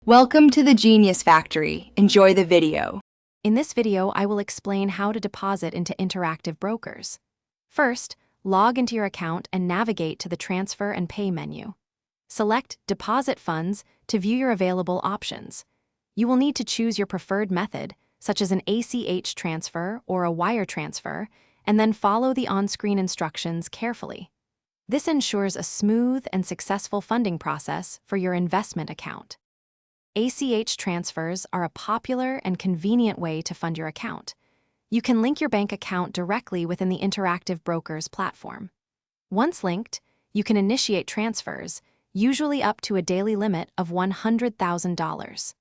Welcome to the Genius Factory. Enjoy the video. In this video, I will explain how to deposit into Interactive Brokers. First, log into your account and navigate to the Transfer and Pay menu. Select Deposit Funds to view your available options. You will need to choose your preferred method, such as an ACH transfer or a wire transfer, and then follow the on-screen instructions carefully. This ensures a smooth and successful funding process for your investment account. ACH transfers are a popular and convenient way to fund your account. You can link your bank account directly within the Interactive Brokers platform. Once linked, you can initiate transfers, usually up to a daily limit of $100,000.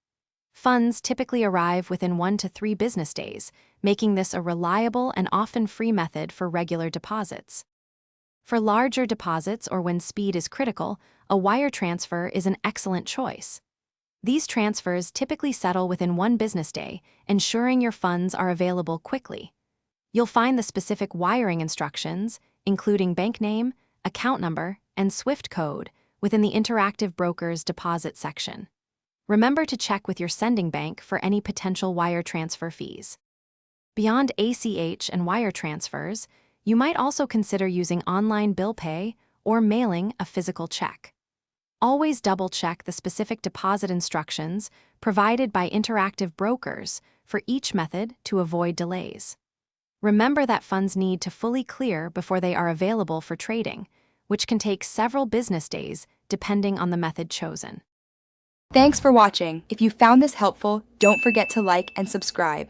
Funds typically arrive within 1 to 3 business days, making this a reliable and often free method for regular deposits. For larger deposits or when speed is critical, a wire transfer is an excellent choice. These transfers typically settle within 1 business day, ensuring your funds are available quickly. You'll find the specific wiring instructions, including bank name, account number, and SWIFT code, within the Interactive Brokers deposit section. Remember to check with your sending bank for any potential wire transfer fees. Beyond ACH and wire transfers, you might also consider using online bill pay or mailing a physical check. Always double-check the specific deposit instructions provided by Interactive Brokers for each method to avoid delays. Remember that funds need to fully clear before they are available for trading, which can take several business days depending on the method chosen. Thanks for watching. If you found this helpful, don't forget to like and subscribe.